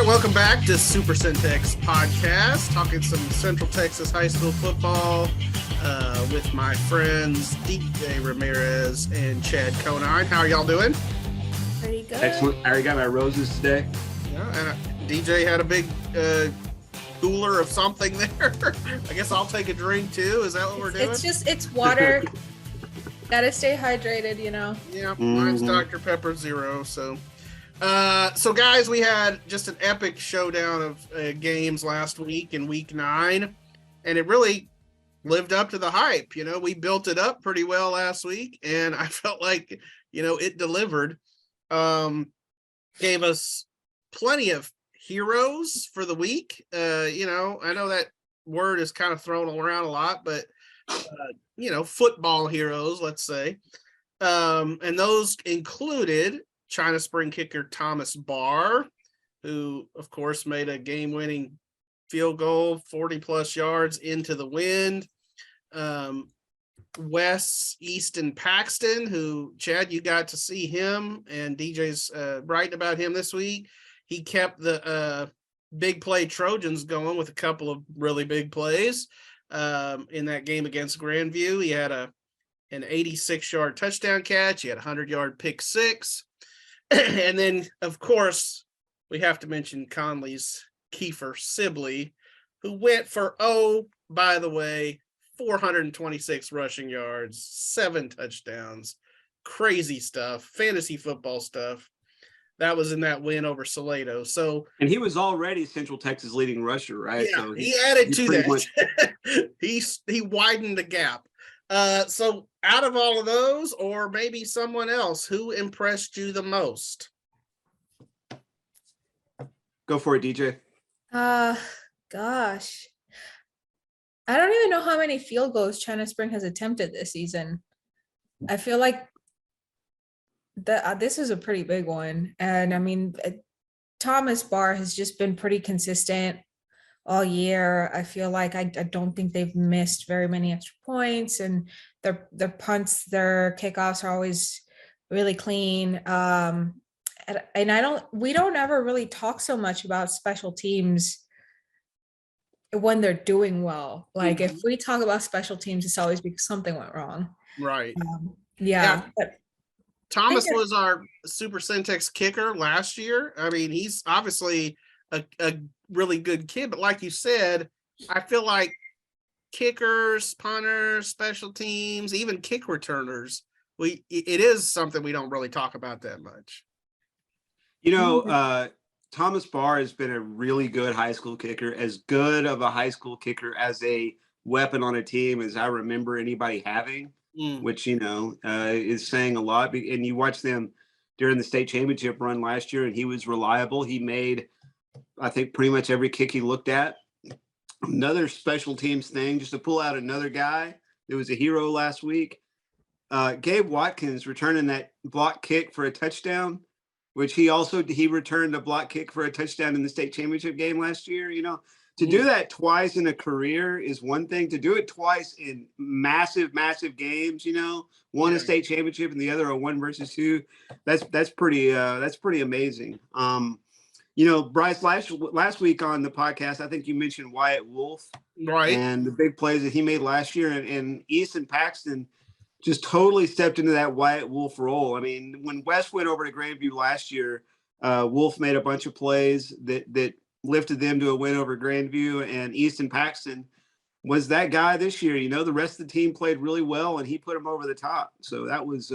right, welcome back to Super Centex Podcast, talking some Central Texas high school football with my friends DJ Ramirez and Chad Conine. How are y'all doing? Pretty good. Excellent. I already got my roses today. Yeah, and DJ had a big cooler of something there. I guess I'll take a drink too. Is that what we're doing? It's water. Gotta stay hydrated, you know. Yeah, mine's Dr. Pepper Zero. So guys, we had just an epic showdown of games last week in week 9, and it really lived up to the hype. You know, we built it up pretty well last week, and I felt like, you know, it delivered. Gave us plenty of heroes for the week. You know, I know that word is kind of thrown around a lot, but you know, football heroes, let's say. And those included China Spring kicker Thomas Barr, who of course made a game-winning field goal, 40+ yards into the wind. Easton Paxton, who, Chad, you got to see him, and DJ's writing about him this week. He kept the big play Trojans going with a couple of really big plays in that game against Grandview. He had an 86-yard touchdown catch. He had a 100-yard pick six. And then, of course, we have to mention Connally's Kiefer Sibley, who went for, by the way, 426 rushing yards, 7 touchdowns, crazy stuff, fantasy football stuff. That was in that win over Salado. So, and he was already Central Texas leading rusher, right? Yeah, so he added to that. He widened the gap. So out of all of those, or maybe someone else, who impressed you the most? Go for it, DJ. Gosh. I don't even know how many field goals China Spring has attempted this season. I feel like this is a pretty big one. And I mean, Thomas Barr has just been pretty consistent all year. I feel like I don't think they've missed very many extra points, and their punts, their kickoffs are always really clean. And we don't ever really talk so much about special teams when they're doing well. Like if we talk about special teams, it's always because something went wrong. Right. Yeah. But Thomas was our Super Centex kicker last year. I mean, he's obviously a really good kid, but like you said, I feel like kickers, punters, special teams, even kick returners, it is something we don't really talk about that much. You know, Thomas Barr has been a really good high school kicker, as good of a high school kicker as a weapon on a team as I remember anybody having, which, you know, is saying a lot. And you watch them during the state championship run last year, and he was reliable. He made, I think, pretty much every kick he looked at. Another special teams thing, just to pull out another guy that was a hero last week, Gabe Watkins returning that block kick for a touchdown, which he returned a block kick for a touchdown in the state championship game last year. You know, to do that twice in a career is one thing. To do it twice in massive games, you know, one a state championship and the other a 1-versus-2, that's pretty amazing. You know, Brice, last week on the podcast, I think you mentioned Wyatt Wolf, right, and the big plays that he made last year, and Easton Paxton just totally stepped into that Wyatt Wolf role. I mean, when West went over to Grandview last year, Wolf made a bunch of plays that lifted them to a win over Grandview, and Easton Paxton was that guy this year. You know, the rest of the team played really well, and he put them over the top. So that was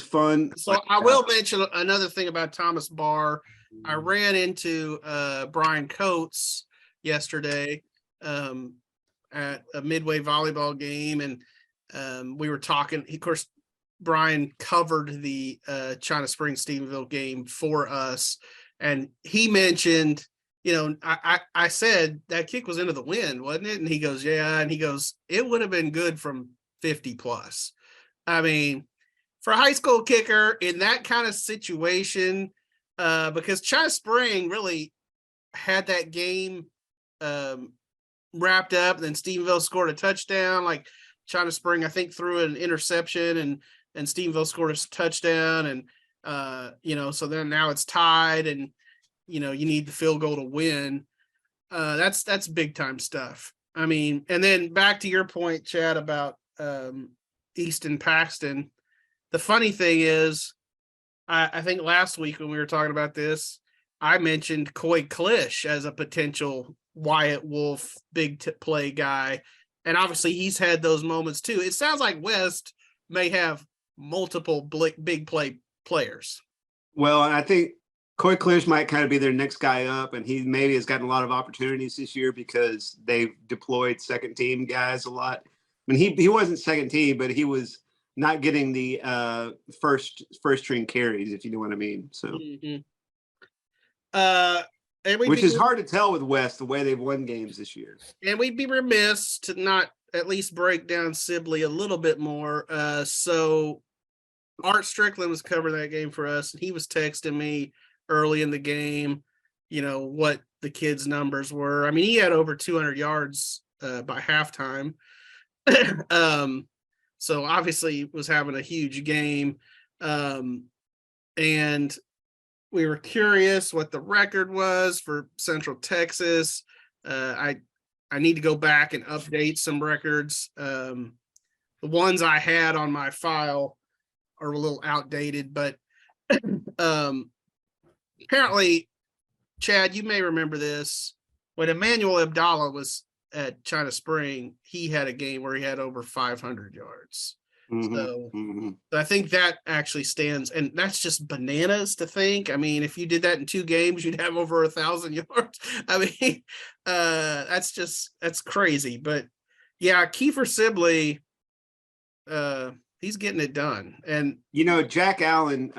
fun. So I will mention another thing about Thomas Barr. I ran into Brian Coates yesterday at a Midway volleyball game, and we were talking. Of course, Brian covered the China Spring Stephenville game for us, and he mentioned, you know, I said that kick was into the wind, wasn't it? And he goes, yeah. And he goes, it would have been good from 50+. I mean, for a high school kicker in that kind of situation, because China Spring really had that game wrapped up, and then Stephenville scored a touchdown. Like China Spring, I think, threw an interception, and Stephenville scored a touchdown, and you know, so then now it's tied, and you need the field goal to win. That's big time stuff. I mean, and then back to your point, Chad, about Easton Paxton. The funny thing is, I think last week when we were talking about this, I mentioned Coy Klish as a potential Wyatt Wolf big play guy. And obviously he's had those moments too. It sounds like West may have multiple big play players. Well, and I think Coy Klish might kind of be their next guy up, and he maybe has gotten a lot of opportunities this year because they've deployed second team guys a lot. I mean, he wasn't second team, but he was not getting the first string carries, if you know what I mean. So, which is hard to tell with West, the way they've won games this year. And we'd be remiss to not at least break down Sibley a little bit more. So Art Strickland was covering that game for us, and he was texting me early in the game, what the kids' numbers were. I mean, he had over 200 yards by halftime. So obviously was having a huge game. And we were curious what the record was for Central Texas. I need to go back and update some records. The ones I had on my file are a little outdated, but apparently, Chad, you may remember this. When Emmanuel Abdallah was at China Spring, he had a game where he had over 500 yards. So I think that actually stands, and that's just bananas to think. I mean, if you did that in 2 games, you'd have over 1,000 yards. I mean, that's crazy. But yeah, Kiefer Sibley, he's getting it done. And Jack Allen,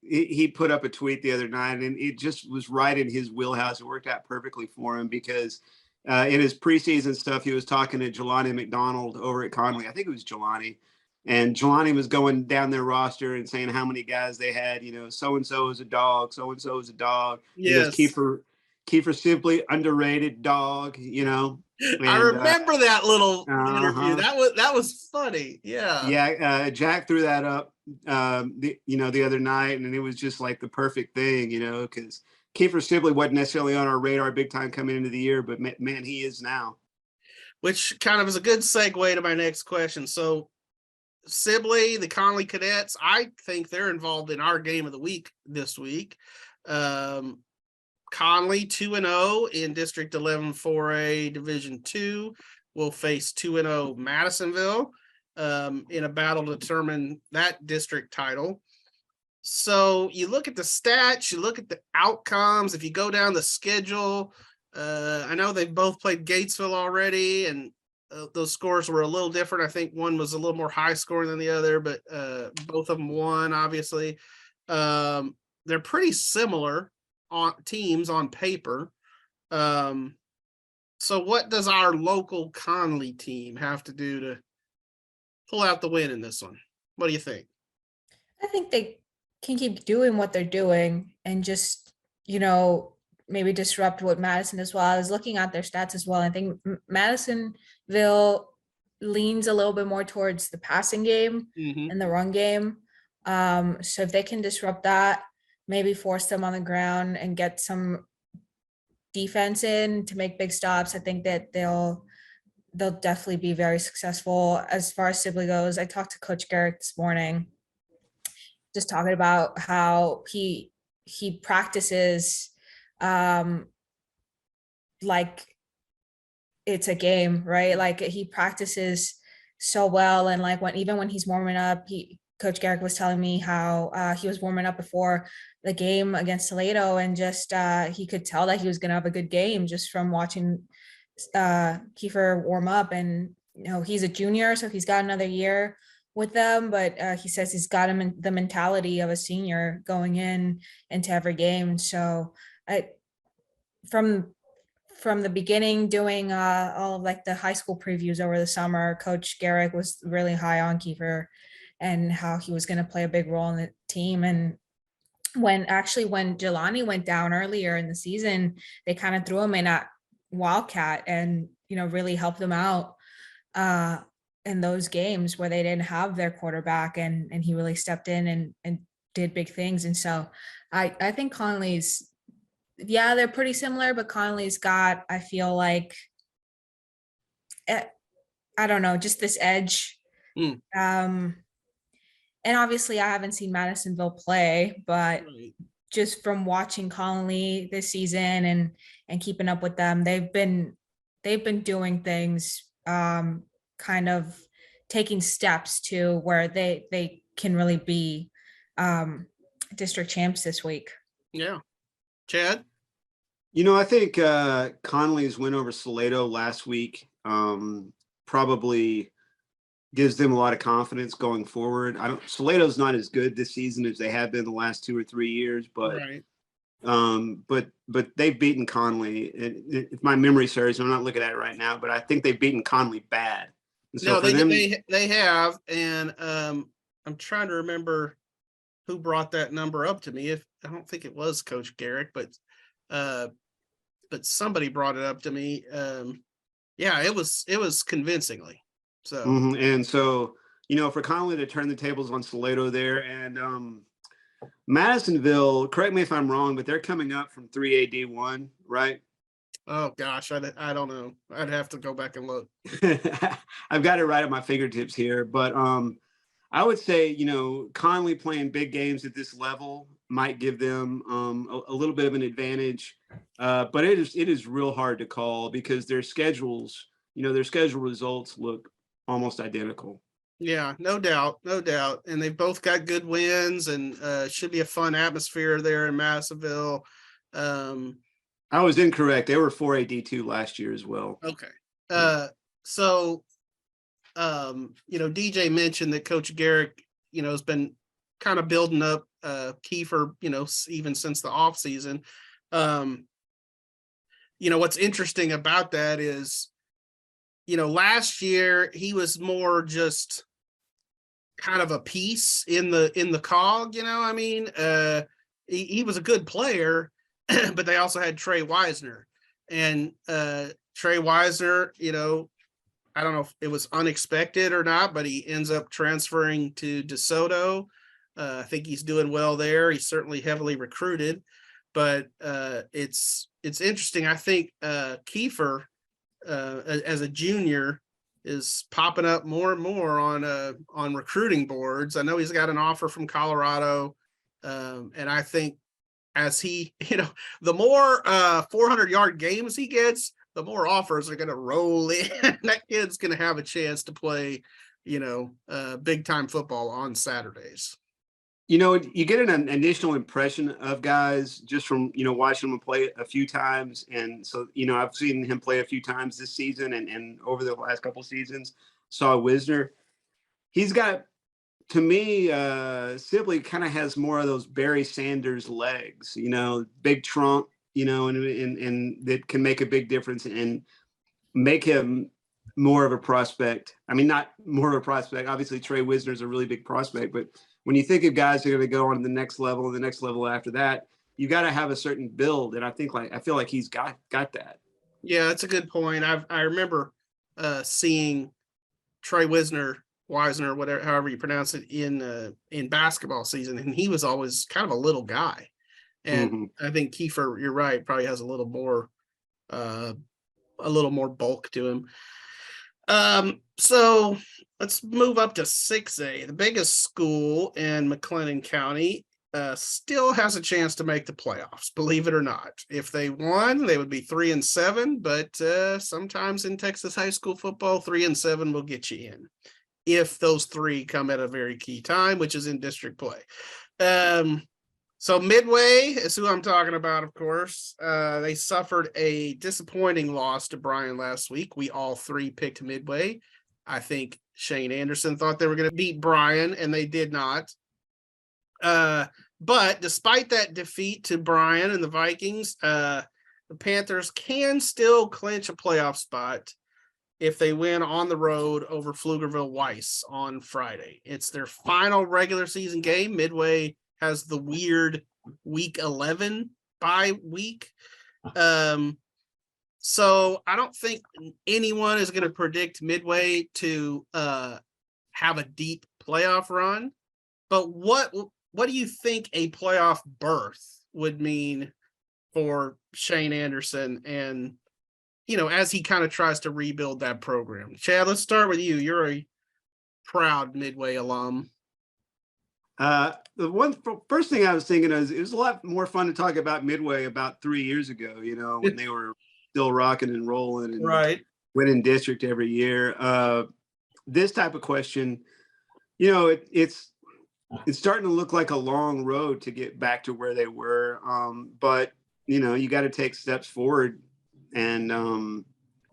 he put up a tweet the other night, and it just was right in his wheelhouse. It worked out perfectly for him because in his preseason stuff, he was talking to Jelani McDonald over at Connally. I think it was Jelani. And Jelani was going down their roster and saying how many guys they had, so-and-so is a dog, so-and-so is a dog. Yes. Kiefer Sibley, underrated dog, And, I remember that little interview. That was funny. Yeah. Yeah. Jack threw that up, the other night, and it was just like the perfect thing, because Kiefer Sibley wasn't necessarily on our radar big time coming into the year, but man, he is now. Which kind of is a good segue to my next question. So, Sibley, the Connally Cadets, I think they're involved in our game of the week this week. Connally 2-0 in District 11 4A Division 2 will face 2-0 Madisonville in a battle to determine that district title. So you look at the stats, you look at the outcomes. If you go down the schedule, I know they've both played Gatesville already, and those scores were a little different. I think one was a little more high scoring than the other, but both of them won, obviously. They're pretty similar on teams on paper. So what does our local Connally team have to do to pull out the win in this one? What do you think? I think they can keep doing what they're doing and just, maybe disrupt what Madison as well. I was looking at their stats as well. I think Madisonville leans a little bit more towards the passing game and the run game. So if they can disrupt that, maybe force them on the ground and get some defense in to make big stops, I think that they'll definitely be very successful. As far as Sibley goes, I talked to Coach Garrett this morning, just talking about how he practices like it's a game, right? Like he practices so well, and like when he's warming up, Coach Garrett was telling me how he was warming up before the game against Salado, and just he could tell that he was going to have a good game just from watching Kiefer warm up. And he's a junior, so he's got another year with them, but he says he's got him in the mentality of a senior going into every game. So from the beginning, doing all of like the high school previews over the summer, Coach Garrett was really high on Kiefer and how he was going to play a big role in the team. And when Jelani went down earlier in the season, they kind of threw him in at Wildcat and really helped them out in those games where they didn't have their quarterback, and he really stepped in and did big things. And so I think Connally's yeah, they're pretty similar, but Connally's got, I feel like, I don't know, just this edge. And obviously I haven't seen Madisonville play, but just from watching Connally this season and keeping up with them, they've been doing things, kind of taking steps to where they can really be district champs this week. Yeah. Chad? I think Connally's win over Salado last week probably gives them a lot of confidence going forward. Salado's not as good this season as they have been the last 2 or 3 years, but but they've beaten Connally. If my memory serves, I'm not looking at it right now, but I think they've beaten Connally bad. And so they have, and I'm trying to remember who brought that number up to me. If I don't think it was Coach Garrick, but somebody brought it up to me. Yeah, it was convincingly. So and so for Connally to turn the tables on Salado there, and Madisonville, correct me if I'm wrong, but they're coming up from 3AD1, right? Oh gosh, I don't know. I'd have to go back and look. I've got it right at my fingertips here, but I would say Connally playing big games at this level might give them a little bit of an advantage, but it is real hard to call because their schedules, their schedule results look almost identical. Yeah, no doubt. And they've both got good wins, and should be a fun atmosphere there in Madisonville. I was incorrect. They were 4AD2 last year as well. Okay. So DJ mentioned that Coach Garrick, has been kind of building up Kiefer, even since the off season. What's interesting about that is, last year he was more just kind of a piece in the cog, he was a good player, but they also had Trey Wisner, and Trey Wisner, I don't know if it was unexpected or not, but he ends up transferring to DeSoto. I think he's doing well there. He's certainly heavily recruited, but it's interesting. I think Kiefer, as a junior, is popping up more and more on recruiting boards. I know he's got an offer from Colorado, and I think as he, the more 400-yard games he gets, the more offers are going to roll in. That kid's going to have a chance to play, big time football on Saturdays. You get an initial impression of guys just from, watching them play a few times. And so, I've seen him play a few times this season and over the last couple of seasons. Saw Wisner. He's got, to me, Sibley kind of has more of those Barry Sanders legs, big trunk, and that can make a big difference and make him more of a prospect. I mean, not more of a prospect. Obviously, Trey Wisner is a really big prospect, but when you think of guys who are going to go on to the next level and the next level after that, you got to have a certain build. And I feel like he's got that. Yeah, that's a good point. I remember seeing Trey Wisner, whatever, however you pronounce it, in basketball season, and he was always kind of a little guy. And I think Kiefer, you're right, probably has a little more bulk to him. So let's move up to 6A. The biggest school in McLennan County still has a chance to make the playoffs, believe it or not. If they won, they would be 3-7, but sometimes in Texas high school football, 3-7 will get you in, if those three come at a very key time, which is in district play. So Midway is who I'm talking about, of course. They suffered a disappointing loss to Bryan last week. We all three picked Midway. I think Shane Anderson thought they were going to beat Bryan, and they did not. But despite that defeat to Bryan and the Vikings, the Panthers can still clinch a playoff spot if they win on the road over Pflugerville-Weiss on Friday. It's their final regular season game. Midway has the weird week 11 bye week. So I don't think anyone is going to predict Midway to have a deep playoff run. But what do you think a playoff berth would mean for Shane Anderson, and as he kind of tries to rebuild that program. Chad, let's start with you. You're a proud Midway alum. The first thing I was thinking is it was a lot more fun to talk about Midway about 3 years ago, when they were still rocking and rolling and right, winning district every year. This type of question, it's starting to look like a long road to get back to where they were. But you got to take steps forward, and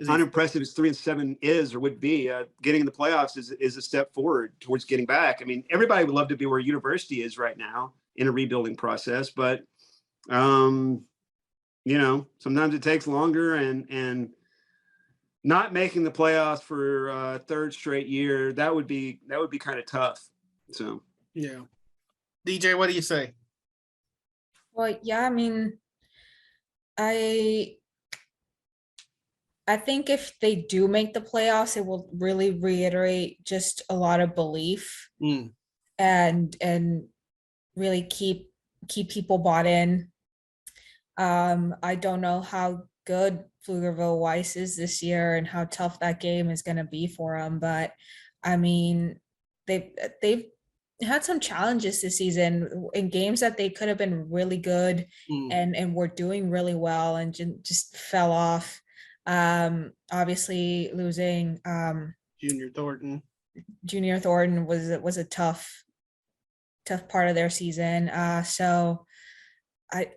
unimpressive as 3-7 is or would be, getting in the playoffs is a step forward towards getting back. I mean, everybody would love to be where University is right now in a rebuilding process, but sometimes it takes longer, and not making the playoffs for a third straight year, that would be kind of tough. So yeah. DJ, what do you say? Well, yeah, I mean, I think if they do make the playoffs, it will really reiterate just a lot of belief and really keep people bought in. I don't know how good Pflugerville Weiss is this year and how tough that game is going to be for them, but I mean, they've had some challenges this season in games that they could have been really good and were doing really well and just fell off. Obviously losing Junior Thornton was a tough part of their season. So I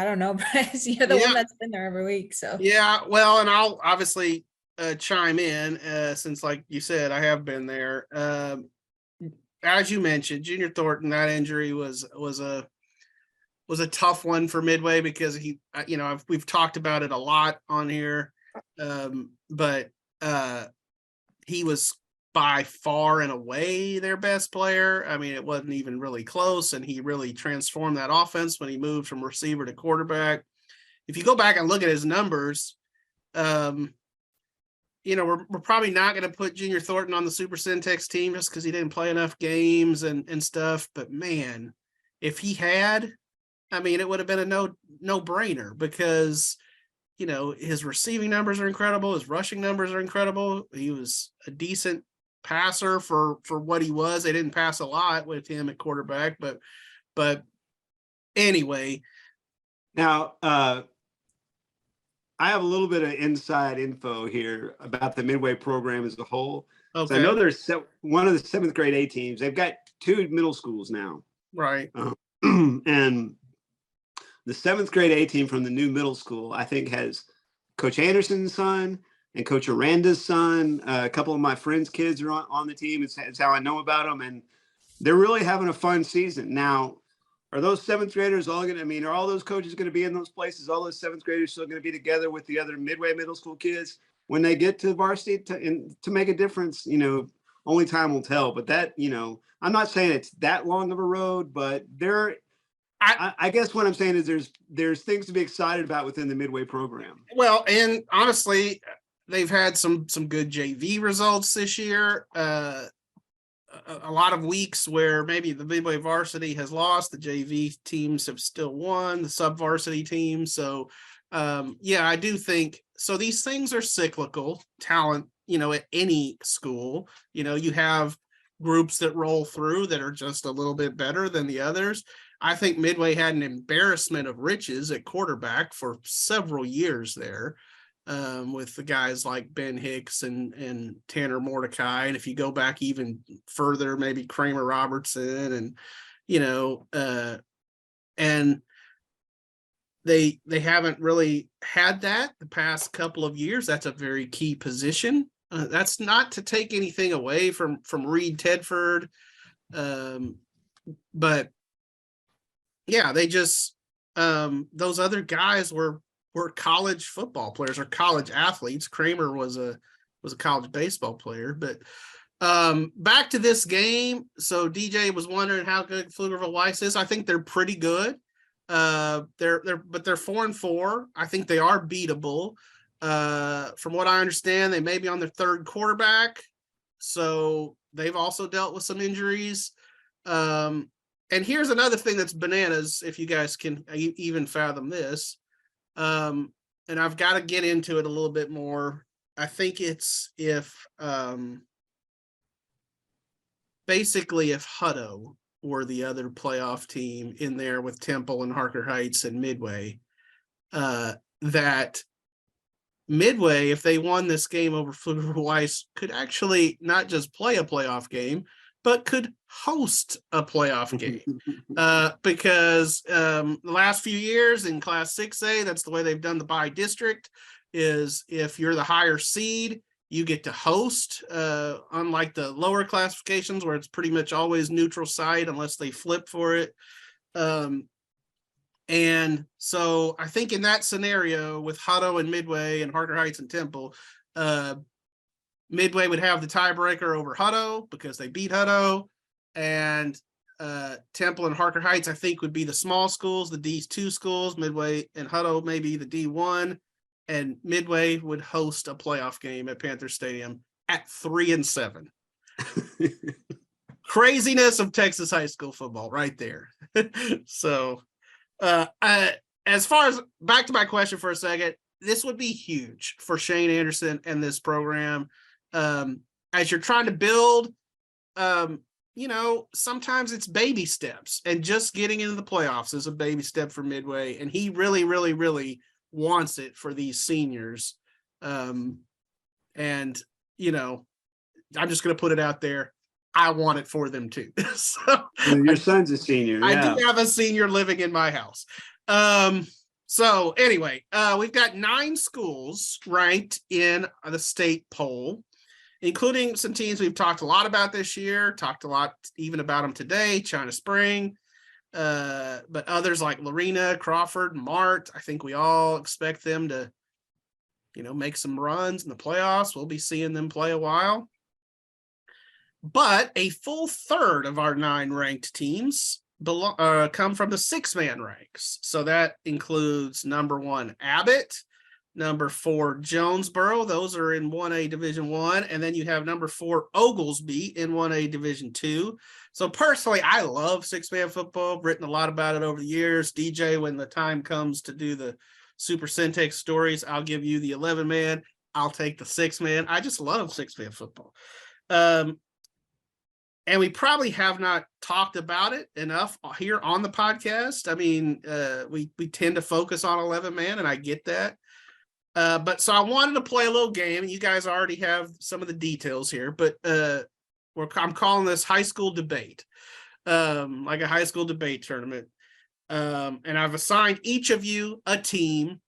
don't know, Brice, you're the one that's been there every week. So yeah, well, and I'll obviously chime in since, like you said, I have been there. As you mentioned, Junior Thornton, that injury was a tough one for Midway because we've talked about it a lot on here, but he was by far and away their best player. I mean, it wasn't even really close, and he really transformed that offense when he moved from receiver to quarterback. If you go back and look at his numbers, we're probably not going to put Junior Thornton on the Super Centex team just because he didn't play enough games and stuff. But man, if he had, I mean, it would have been a no-brainer because, his receiving numbers are incredible. His rushing numbers are incredible. He was a decent passer for what he was. They didn't pass a lot with him at quarterback, but anyway. Now, I have a little bit of inside info here about the Midway program as a whole. Okay. So I know there's one of the 7th grade A teams. They've got 2 middle schools now. Right. And the 7th grade A team from the new middle school, I think, has Coach Anderson's son and Coach Aranda's son. A couple of my friends' kids are on the team. It's how I know about them. And they're really having a fun season. Now, are those 7th graders all are all those coaches going to be in those places? All those 7th graders still going to be together with the other Midway middle school kids when they get to varsity to make a difference? Only time will tell. But that, I'm not saying it's that long of a road, but I guess what I'm saying is there's things to be excited about within the Midway program. Well, and honestly, they've had some good JV results this year. A lot of weeks where maybe the Midway varsity has lost, the JV teams have still won, the sub-varsity teams. So, I do think so. These things are cyclical. Talent, at any school, you have groups that roll through that are just a little bit better than the others. I think Midway had an embarrassment of riches at quarterback for several years there, with the guys like Ben Hicks and Tanner Mordecai. And if you go back even further, maybe Kramer Robertson and they haven't really had that the past couple of years. That's a very key position. That's not to take anything away from Reed Tedford. But yeah, they just those other guys were college football players or college athletes. Kramer was a college baseball player. But back to this game. So DJ was wondering how good Pflugerville Weiss is. I think they're pretty good. They're 4-4. I think they are beatable. From what I understand, they may be on their 3rd quarterback. So they've also dealt with some injuries. and here's another thing that's bananas, if you guys can even fathom this. And I've got to get into it a little bit more. I think it's basically if Hutto were the other playoff team in there with Temple and Harker Heights and Midway, that Midway, if they won this game over Pfluger Weiss, could actually not just play a playoff game, but could host a playoff game. Because the last few years in Class 6A, that's the way they've done the bye district, is if you're the higher seed, you get to host, unlike the lower classifications where it's pretty much always neutral site unless they flip for it. And so I think in that scenario with Hutto and Midway and Harker Heights and Temple, Midway would have the tiebreaker over Hutto because they beat Hutto, and Temple and Harker Heights, I think, would be the small schools, the D2 schools. Midway and Hutto maybe the D1, and Midway would host a playoff game at Panther Stadium at 3-7. Craziness of Texas high school football right there. So as far as back to my question for a second, this would be huge for Shane Anderson and this program. As you're trying to build, sometimes it's baby steps, and just getting into the playoffs is a baby step for Midway. And he really, really, really wants it for these seniors. I'm just going to put it out there. I want it for them too. So your son's a senior. I do have a senior living in my house. So anyway, we've got 9 schools ranked in the state poll, including some teams we've talked a lot about this year, talked a lot even about them today, China Spring, but others like Lorena, Crawford, Mart. I think we all expect them to, make some runs in the playoffs. We'll be seeing them play a while. But a full third of our 9 ranked teams come from the 6-man ranks. So that includes number 1, Abbott, number 4, Jonesboro. Those are in 1A Division I. And then you have number 4, Oglesby in 1A Division II. So personally, I love 6-man football. I've written a lot about it over the years. DJ, when the time comes to do the Super Centex stories, I'll give you the 11-man. I'll take the 6-man. I just love 6-man football. And we probably have not talked about it enough here on the podcast. I mean, we tend to focus on 11-man, and I get that. But so I wanted to play a little game, and you guys already have some of the details here, but I'm calling this high school debate, like a high school debate tournament. And I've assigned each of you a team.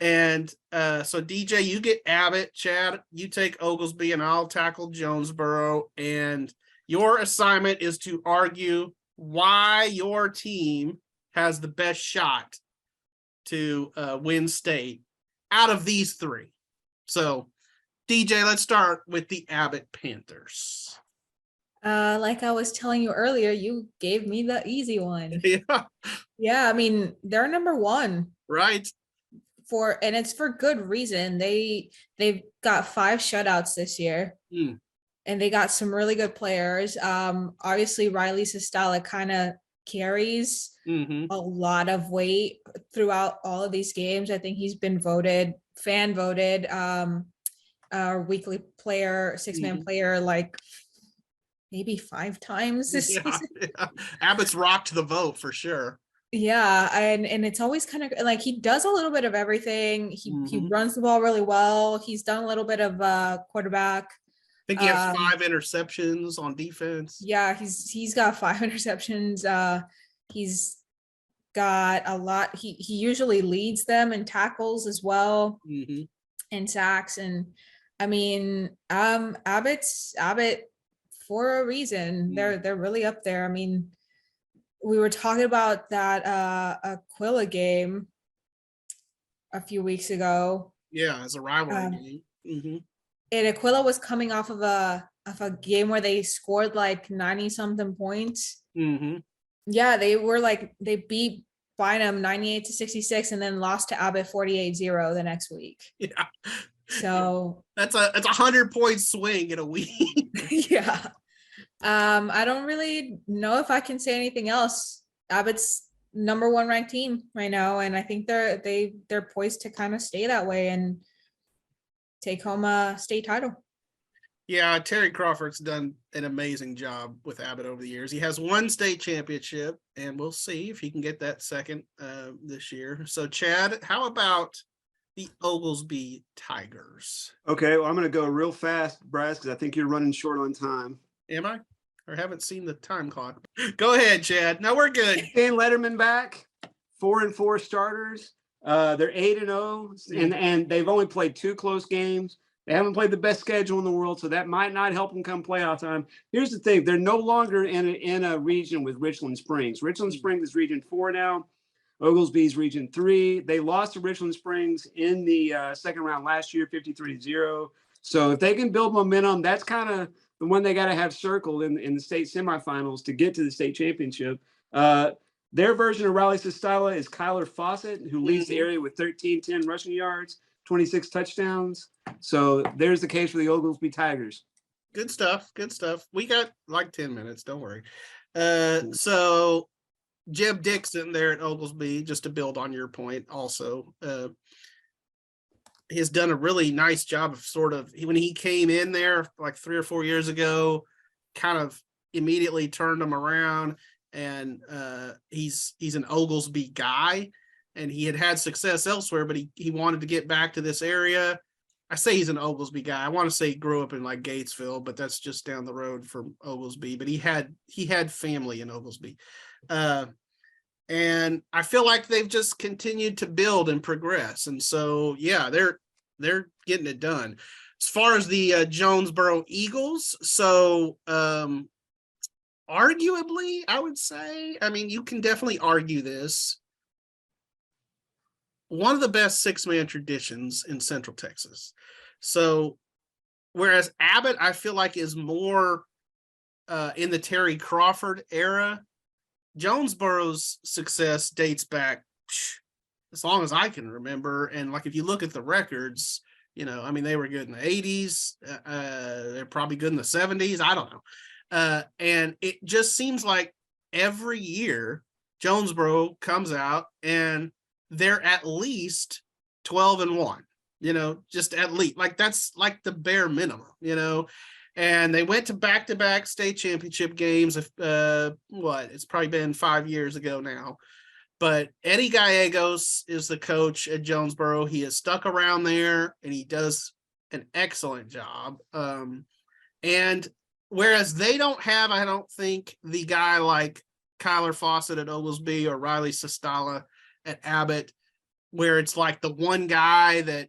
And so DJ, you get Abbott. Chad, you take Oglesby, and I'll tackle Jonesboro. And your assignment is to argue why your team has the best shot to win state out of these 3. So, DJ, let's start with the Abbott Panthers. Like I was telling you earlier, you gave me the easy one. Yeah. I mean, they're number 1. Right. And it's for good reason. They've got 5 shutouts this year. And they got some really good players. Obviously, Riley Sestala kind of carries a lot of weight throughout all of these games. I think he's been fan voted, our weekly player, 6-man player, like maybe 5 times this season. Yeah. Abbott's rocked the vote for sure. Yeah, and it's always kind of like he does a little bit of everything. He runs the ball really well. He's done a little bit of quarterback. I think he has 5 interceptions on defense. Yeah, he's got 5 interceptions. He's got a lot. He usually leads them in tackles as well, and sacks. And I mean, Abbott for a reason. They're really up there. I mean, we were talking about that Aquila game a few weeks ago. Yeah, as a rivalry game. And Aquila was coming off of a game where they scored like 90-something points. Yeah, they beat Bynum 98-66 and then lost to Abbott 48-0 the next week. Yeah. So that's a 100-point swing in a week. Yeah. I don't really know if I can say anything else. Abbott's number 1 ranked team right now, and I think they're poised to kind of stay that way and take home a state title. Yeah, Terry Crawford's done an amazing job with Abbott over the years. He has 1 state championship, and we'll see if he can get that second this year. So, Chad, how about the Oglesby Tigers? Okay, well, I'm going to go real fast, Brice, because I think you're running short on time. Am I? Or haven't seen the time clock. Go ahead, Chad. No, we're good. Dan Letterman back, 4-4 starters. They're 8-0, and they've only played 2 close games. They haven't played the best schedule in the world, so that might not help them come playoff time. Here's the thing. They're no longer in a region with Richland Springs. Richland Springs is Region 4 now. Oglesby's Region 3. They lost to Richland Springs in the second round last year, 53-0. So if they can build momentum, that's kind of the one they got to have circled in the state semifinals to get to the state championship. Their version of Riley Sistala is Kyler Fawcett, who leads the area with 13-10 rushing yards, 26 touchdowns. So there's the case for the Oglesby Tigers. Good stuff. Good stuff. We got like 10 minutes. Don't worry. So Jeb Dixon there at Oglesby, just to build on your point also, has done a really nice job of sort of, when he came in there like 3 or 4 years ago, kind of immediately turned him around, and he's an Oglesby guy, and he had success elsewhere, but he wanted to get back to this area. I say he's an Oglesby guy. I want to say he grew up in like Gatesville, but that's just down the road from Oglesby, but he had family in Oglesby. And I feel like they've just continued to build and progress. And so, yeah, they're getting it done. As far as the Jonesboro Eagles, so arguably, I would say, I mean, you can definitely argue this, one of the best 6-man traditions in Central Texas. So whereas Abbott, I feel like, is more in the Terry Crawford era, Jonesboro's success dates back as long as I can remember. And like, if you look at the records, you know, I mean, they were good in the 80s. They're probably good in the 70s. I don't know. And it just seems like every year Jonesboro comes out and they're at least 12-1, you know, just at least, like, that's like the bare minimum, you know. And they went to back-to-back state championship games. It's probably been 5 years ago now. But Eddie Gallegos is the coach at Jonesboro. He has stuck around there, and he does an excellent job. And whereas they don't have, I don't think, the guy like Kyler Fawcett at Oglesby or Riley Sistala at Abbott, where it's like the one guy that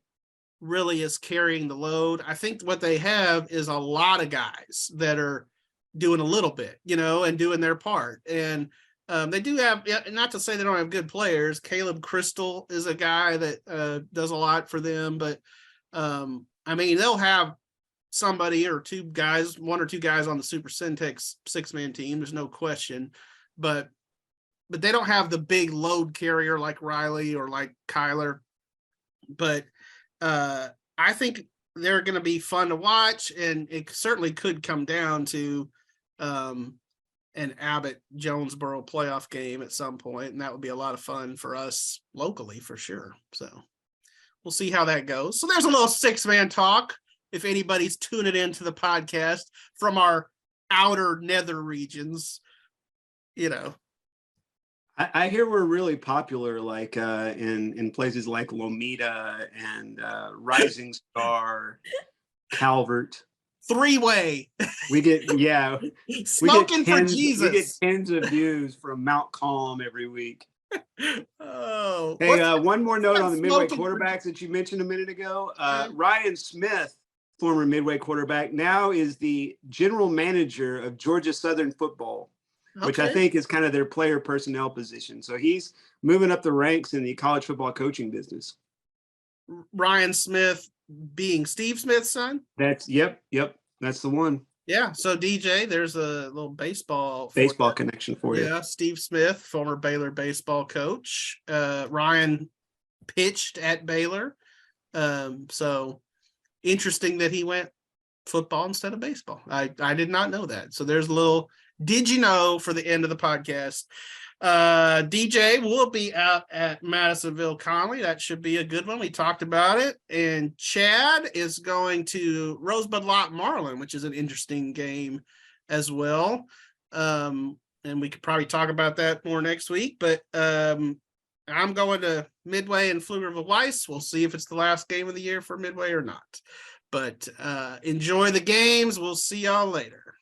really is carrying the load. I think what they have is a lot of guys that are doing a little bit, you know, and doing their part. And they do have, not to say they don't have good players. Caleb Crystal is a guy that does a lot for them, but I mean, they'll have somebody or 2 guys, 1 or 2 guys on the Super Centex 6-man team. There's no question, but they don't have the big load carrier like Riley or like Kyler. But I think they're going to be fun to watch, and it certainly could come down to an Abbott-Jonesboro playoff game at some point, and that would be a lot of fun for us locally for sure. So we'll see how that goes. So there's a little 6-man talk if anybody's tuning into the podcast from our outer nether regions, you know. I hear we're really popular, like in places like Lomita and Rising Star, Calvert. 3-way. We get Smoking for Jesus. We get tens of views from Mount Calm every week. Oh, hey, one more note on the Midway quarterbacks that you mentioned a minute ago. Ryan Smith, former Midway quarterback, now is the general manager of Georgia Southern football, which I think is kind of their player personnel position. So he's moving up the ranks in the college football coaching business. Ryan Smith being Steve Smith's son? Yep. That's the one. Yeah. So DJ, there's a little baseball connection for you. Yeah. Steve Smith, former Baylor baseball coach. Ryan pitched at Baylor. So interesting that he went football instead of baseball. I did not know that. So there's a little did you know for the end of the podcast. DJ will be out at Madisonville Connally. That should be a good one. We talked about it. And Chad is going to Rosebud Lot Marlin, which is an interesting game as well. And we could probably talk about that more next week. But I'm going to Midway and Pflugerville Weiss. We'll see if it's the last game of the year for Midway or not. But enjoy the games. We'll see y'all later.